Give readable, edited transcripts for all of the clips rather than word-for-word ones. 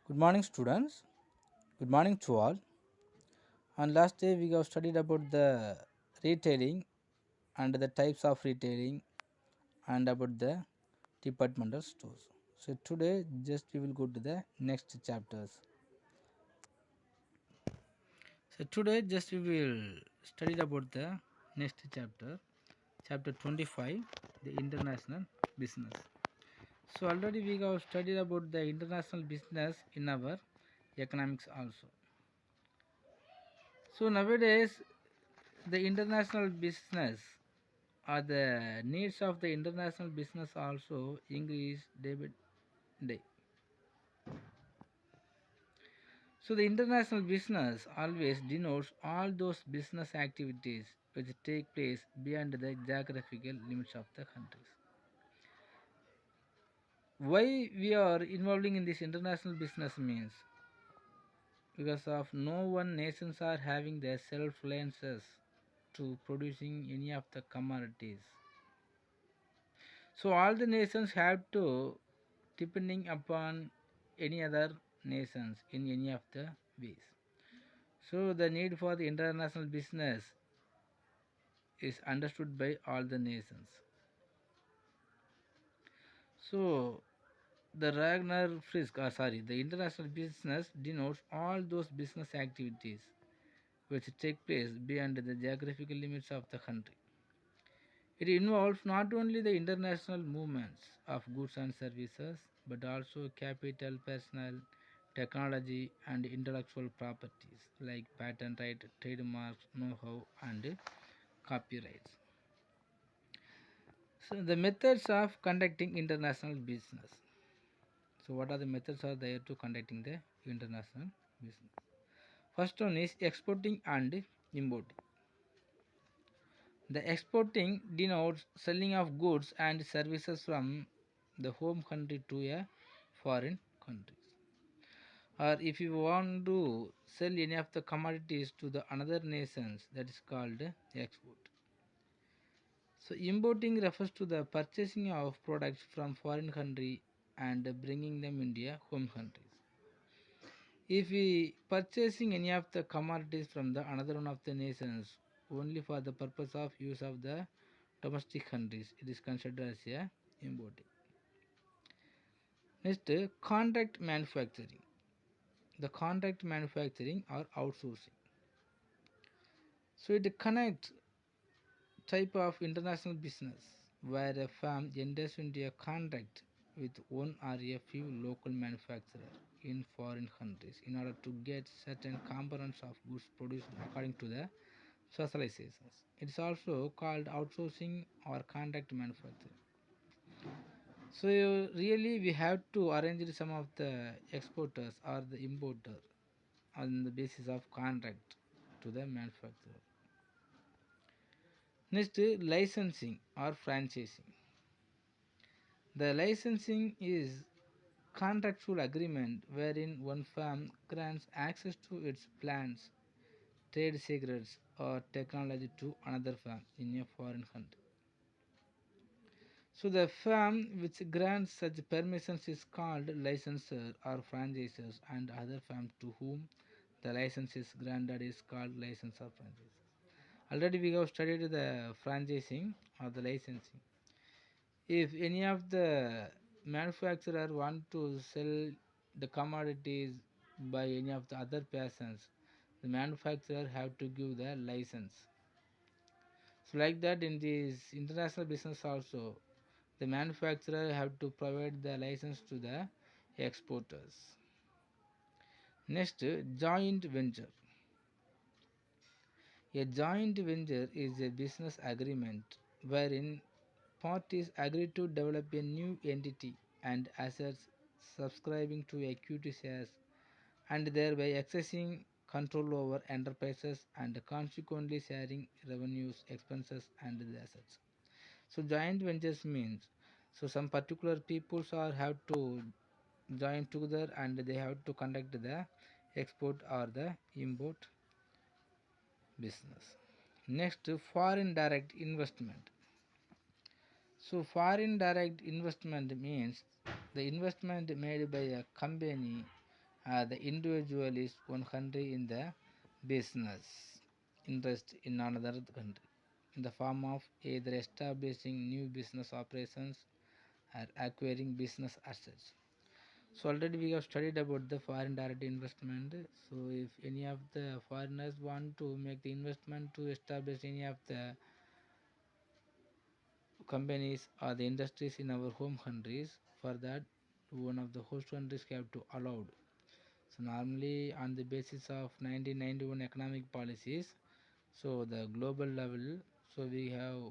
Good morning, students. Good morning to all. On last day, we have studied about the retailing and the types of retailing and about the departmental stores. So today, just we will go to the next chapters. So today, just we will study about the next chapter, chapter 25, the international business. So already we have studied about the international business in our economics also. So nowadays, the international business or the needs of the international business also increase day by day. So the international business always denotes all those business activities which take place beyond the geographical limits of the countries. Why we are involving in this international business means because of no one nations are having their self-reliances to producing any of the commodities. So all the nations have to depending upon any other nations in any of the ways. So the need for the international business is understood by all the nations. So the the international business denotes all those business activities which take place beyond the geographical limits of the country. It involves not only the international movements of goods and services, but also capital, personnel, technology, and intellectual properties like patent right, trademarks, know-how, and copyrights. So, the methods of conducting international business. So, what are the methods are there to conducting the international business? First one is exporting and importing. The exporting denotes selling of goods and services from the home country to a foreign country. Or if you want to sell any of the commodities to the another nations, that is called export. So importing refers to the purchasing of products from foreign country and bringing them India home countries. If we purchasing any of the commodities from the another one of the nations only for the purpose of use of the domestic countries, it is considered as a importing. Next, contract manufacturing. The contract manufacturing or outsourcing. So it connects type of international business where a firm enters into a contract with one or a few local manufacturers in foreign countries in order to get certain components of goods produced according to the specializations. It is also called outsourcing or contract manufacturing. So really we have to arrange some of the exporters or the importer on the basis of contract to the manufacturer. Next, licensing or franchising. The licensing is contractual agreement wherein one firm grants access to its plants, trade secrets, or technology to another firm in a foreign country. So the firm which grants such permissions is called licensor or franchisor, and other firm to whom the license is granted is called license or franchise. Already we have studied the franchising or the licensing. If any of the manufacturer want to sell the commodities by any of the other persons, the manufacturer have to give the license. So like that in this international business also, the manufacturer have to provide the license to the exporters. Next, joint venture. A joint venture is a business agreement wherein parties agree to develop a new entity and assets, subscribing to equity shares and thereby accessing control over enterprises and consequently sharing revenues, expenses, and the assets. So joint ventures means so some particular peoples are have to join together and they have to conduct the export or the import business. Next, foreign direct investment. So foreign direct investment means the investment made by a company The individual is one country in the business interest in another country in the form of either establishing new business operations or acquiring business assets. So already we have studied about the foreign direct investment. So if any of the foreigners want to make the investment to establish any of the companies or the industries in our home countries, for that one of the host countries have to allow. So normally on the basis of 1991 economic policies, so the global level, so we have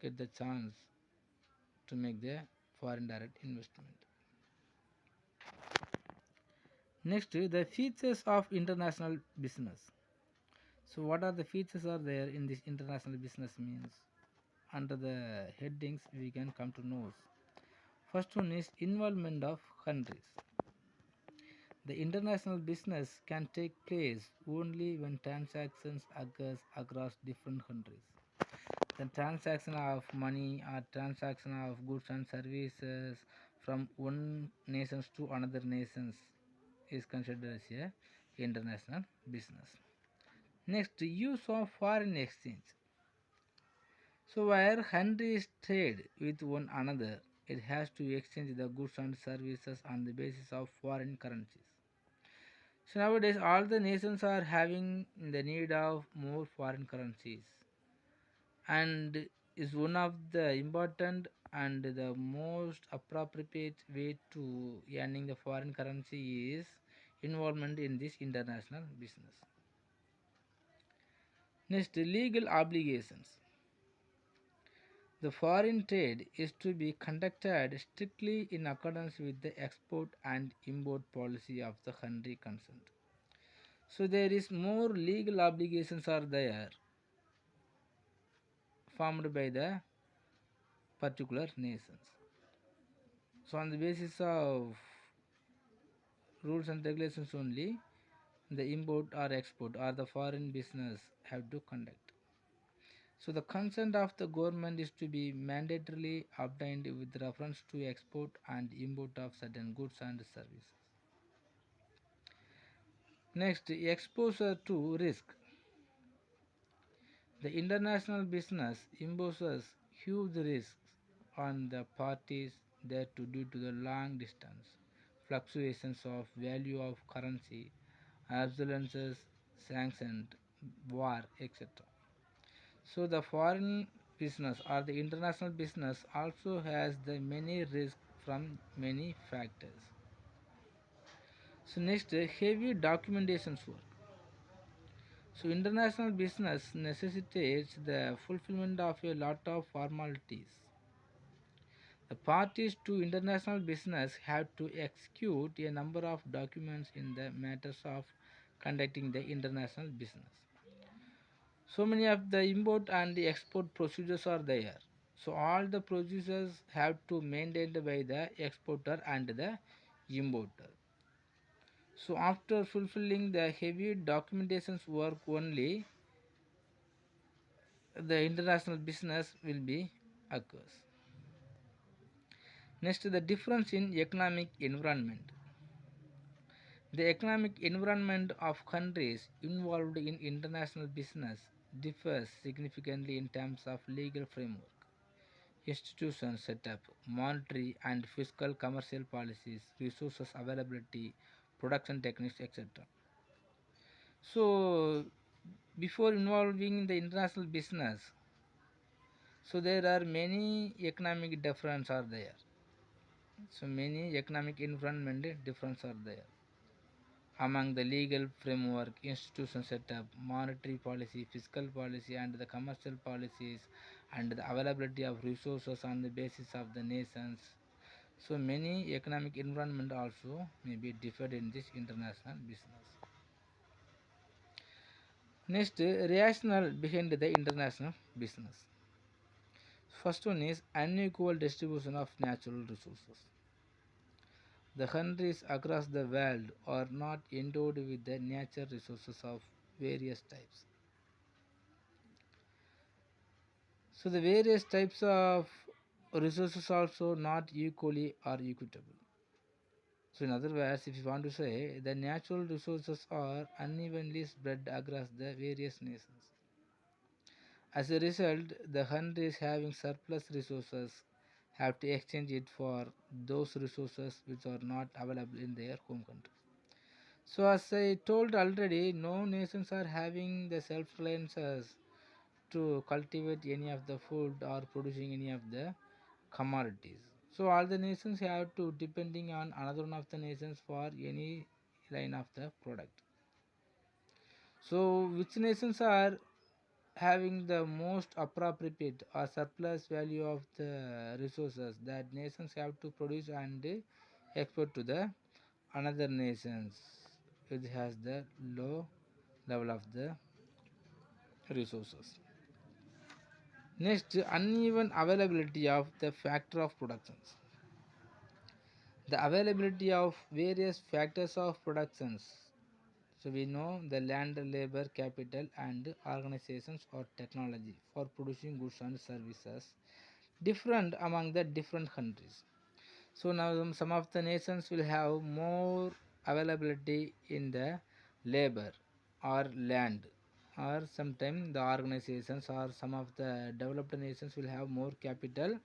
get the chance to make the foreign direct investment. Next, the features of international business. So what are the features are there in this international business means? Under the headings we can come to know. First one is involvement of countries. The international business can take place only when transactions occurs across different countries. The transaction of money or transaction of goods and services from one nations to another nations is considered as a international business. Next, use of foreign exchange. So where countries trade with one another, it has to exchange the goods and services on the basis of foreign currencies. So nowadays all the nations are having the need of more foreign currencies, and is one of the important and the most appropriate way to earning the foreign currency is involvement in this international business. Next, legal obligations. The foreign trade is to be conducted strictly in accordance with the export and import policy of the country concerned. So there is more legal obligations are there formed by the particular nations. So on the basis of rules and regulations only, the import or export or the foreign business have to conduct. So the consent of the government is to be mandatorily obtained with reference to export and import of certain goods and services. Next, exposure to risk. The international business imposes huge risks on the parties there to due to the long distance, fluctuations of value of currency, obsolescence, sanctions, war, etc. So the foreign business or the international business also has the many risks from many factors. So next, heavy documentation work. So international business necessitates the fulfillment of a lot of formalities. The parties to international business have to execute a number of documents in the matters of conducting the international business. So many of the import and the export procedures are there. So all the procedures have to maintained by the exporter and the importer. So after fulfilling the heavy documentations work only, the international business will be occurs. Next, the difference in economic environment. The economic environment of countries involved in international business differs significantly in terms of legal framework, institutions setup, monetary and fiscal commercial policies, resources availability, production techniques, etc. So, before involving in the international business, so there are many economic difference are there. So many economic environment difference are there among the legal framework, institution setup, monetary policy, fiscal policy, and the commercial policies, and the availability of resources on the basis of the nations. So many economic environment also may be differed in this international business. Next, rationale behind the international business. First one is unequal distribution of natural resources. The countries across the world are not endowed with the natural resources of various types. So the various types of resources also not equally or equitable. So, in other words, if you want to say, the natural resources are unevenly spread across the various nations. As a result, the countries having surplus resources have to exchange it for those resources which are not available in their home country. So, as I told already, no nations are having the self reliance to cultivate any of the food or producing any of the commodities. So, all the nations have to depending on another one of the nations for any line of the product. So, which nations are having the most appropriate or surplus value of the resources that nations have to produce and export to the another nations which has the low level of the resources. Next, uneven availability of the factor of productions. The availability of various factors of productions. So we know the land, labor, capital, and organizations or technology for producing goods and services different among the different countries. So now some of the nations will have more availability in the labor or land, or sometimes the organizations or some of the developed nations will have more capital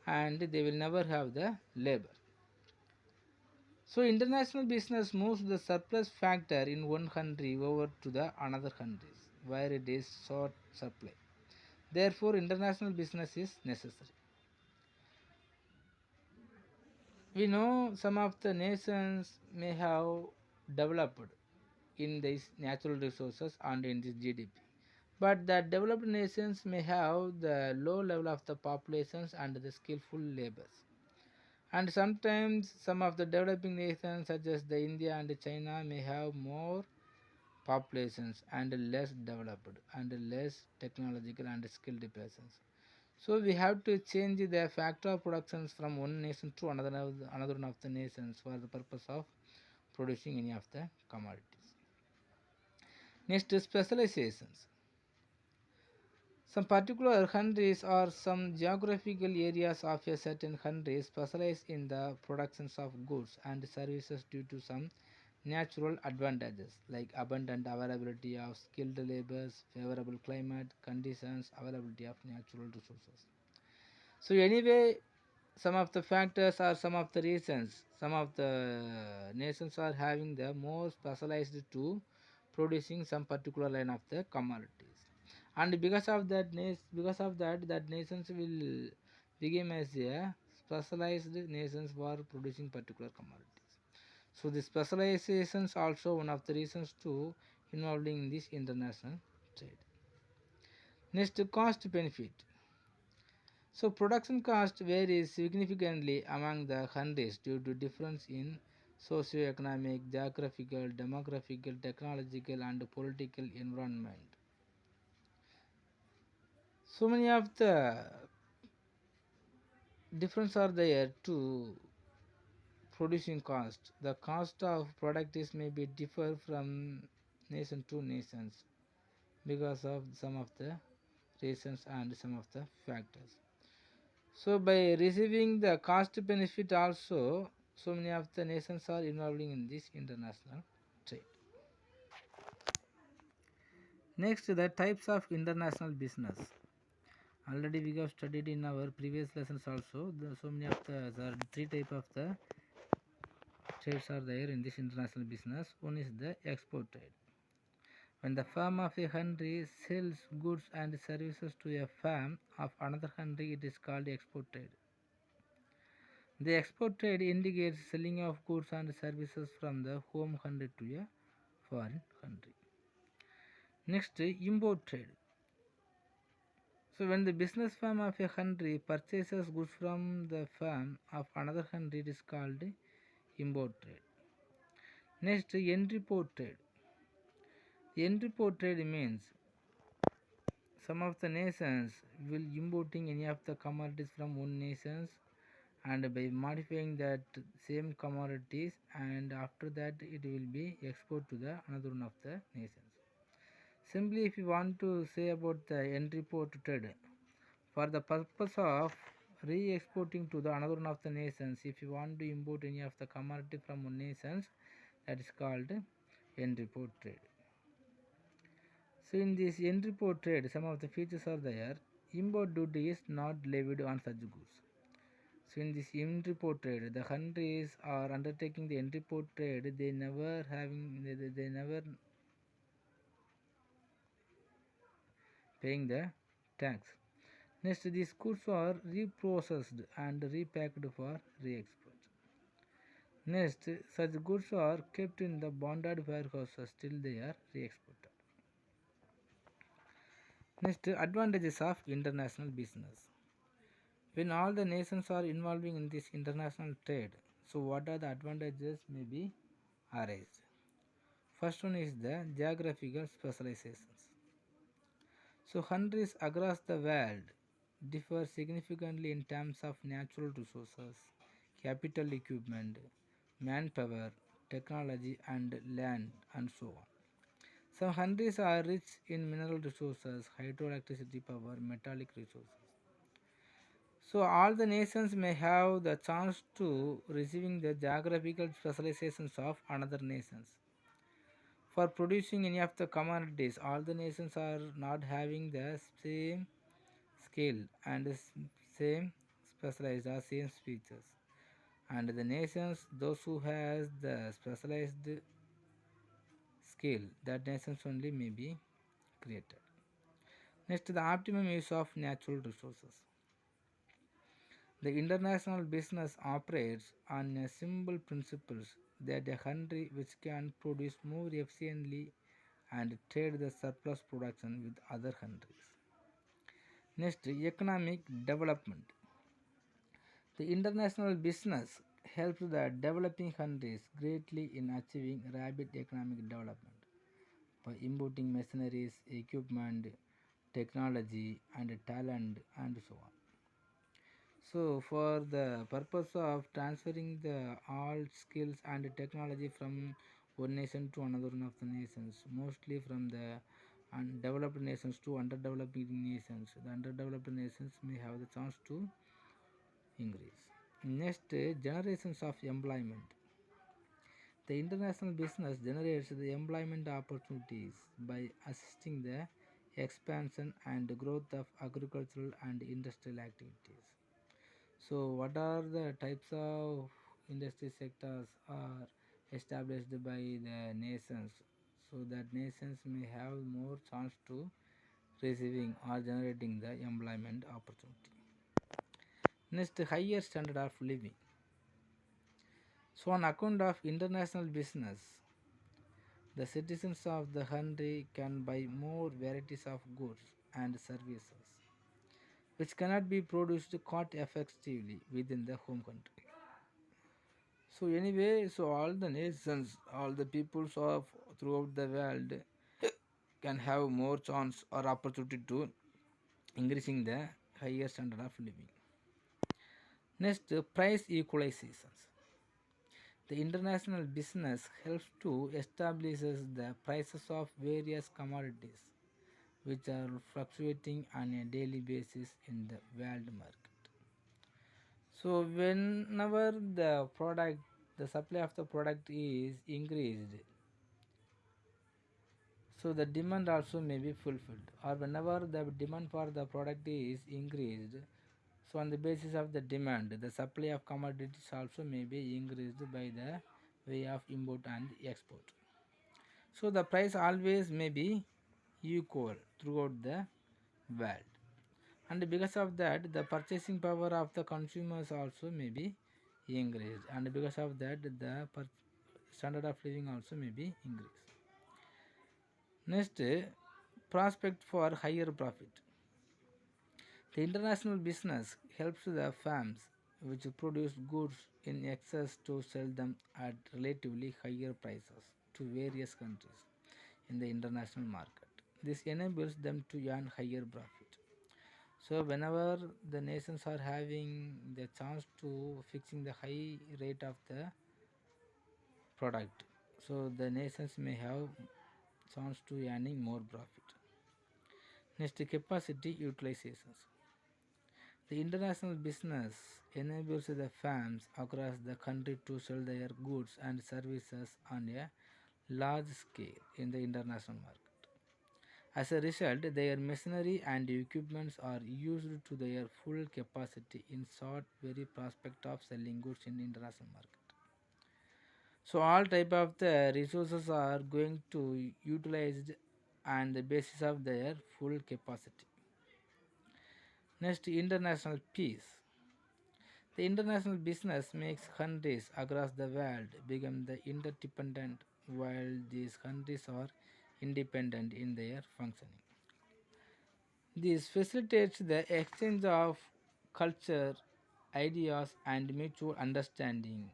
and they will never have the labor. So international business moves the surplus factor in one country over to the another countries where it is short supply. Therefore, international business is necessary. We know some of the nations may have developed in these natural resources and in this GDP. But the developed nations may have the low level of the populations and the skillful labors. And sometimes some of the developing nations such as the India and China may have more populations and less developed and less technological and skilled persons. So we have to change the factor of productions from one nation to another one of the nations for the purpose of producing any of the commodities. Next, specializations. Some particular countries or some geographical areas of a certain country specialize in the productions of goods and services due to some natural advantages like abundant availability of skilled laborers, favorable climate conditions, availability of natural resources. So anyway, some of the factors or some of the reasons, some of the nations are having the more specialized to producing some particular line of the commodities, and because of that, that nations will become as a specialized nations for producing particular commodities. So the specializations also one of the reasons to involving in this international trade. Next, cost benefit. So production cost varies significantly among the countries due to difference in socio-economic, geographical, demographical, technological and political environment. So many of the difference are there to producing cost. The cost of product is maybe differ from nation to nations because of some of the reasons and some of the factors. So by receiving the cost benefit also, so many of the nations are involving in this international trade. Next, the types of international business. Already we have studied in our previous lessons also. So many of the there are three type of the trades are there in this international business. One is the export trade. When the firm of a country sells goods and services to a firm of another country, it is called export trade. The export trade indicates selling of goods and services from the home country to a foreign country. Next, import trade. So when the business firm of a country purchases goods from the firm of another country, it is called import trade. Next, entry port trade. Entry port trade means some of the nations will importing any of the commodities from one nations and by modifying that same commodities, and after that it will be export to the another one of the nations. Simply if you want to say about the entry port trade, for the purpose of re-exporting to the another one of the nations. If you want to import any of the commodity from one nations, that is called end-report trade. So in this end-report trade, some of the features are there. Import duty is not levied on such goods. So in this end-report trade, the countries are undertaking the end-report trade. They never paying the tax. Next, these goods are reprocessed and repacked for re-export. Next, such goods are kept in the bonded warehouses till they are re-exported. Next, advantages of international business. When all the nations are involving in this international trade, so what are the advantages may be arised? First one is the geographical specializations. So countries across the world differ significantly in terms of natural resources, capital equipment, manpower, technology and land and so on. Some countries are rich in mineral resources, hydroelectricity power, metallic resources. So all the nations may have the chance to receiving the geographical specializations of another nations. For producing any of the commodities, all the nations are not having the same skill and same specialized or same features. And the nations, those who has the specialized skill, that nations only may be created. Next, the optimum use of natural resources. The international business operates on a simple principles that a country which can produce more efficiently and trade the surplus production with other countries. Next, economic development. The international business helps the developing countries greatly in achieving rapid economic development by importing machineries, equipment, technology, and talent, and so on. So, for the purpose of transferring the all skills and technology from one nation to another one of the nations, mostly from the undeveloped nations to underdeveloped nations, the underdeveloped nations may have the chance to increase. Next, generations of employment. The international business generates the employment opportunities by assisting the expansion and growth of agricultural and industrial activities. So, what are the types of industry sectors are established by the nations so that nations may have more chance to receiving or generating the employment opportunity. Next, higher standard of living. So, on account of international business, the citizens of the country can buy more varieties of goods and services which cannot be produced cost effectively within the home country. So anyway, so all the nations, all the peoples of throughout the world can have more chance or opportunity to increasing the higher standard of living. Next, price equalizations. The international business helps to establishes the prices of various commodities which are fluctuating on a daily basis in the world market. So whenever the supply of the product is increased, so the demand also may be fulfilled, or whenever the demand for the product is increased, so on the basis of the demand, the supply of commodities also may be increased by the way of import and export. So the price always may be equal throughout the world. And because of that, the purchasing power of the consumers also may be increased. And because of that, the standard of living also may be increased. Next, prospect for higher profit. The international business helps the firms which produce goods in excess to sell them at relatively higher prices to various countries in the international market. This enables them to earn higher profit. So whenever the nations are having the chance to fixing the high rate of the product, so the nations may have chance to earning more profit. Next, capacity utilizations. The international business enables the firms across the country to sell their goods and services on a large scale in the international market. As a result, their machinery and equipments are used to their full capacity in short very prospect of selling goods in international market. So all type of the resources are going to utilized on the basis of their full capacity. Next, international peace. The international business makes countries across the world become the interdependent while these countries are independent in their functioning. This facilitates the exchange of culture, ideas, and mutual understanding.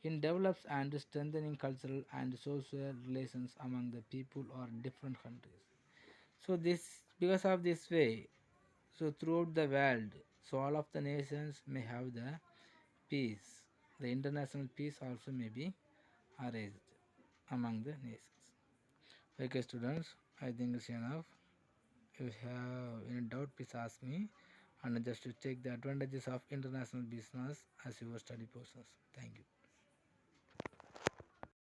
It develops and strengthening cultural and social relations among the people of different countries. So this because of this way, so throughout the world, so all of the nations may have the peace. The international peace also may be arranged among the nations. Okay, students, I think it's enough. If you have any doubt, please ask me, and just to take the advantages of international business as your study process. Thank you.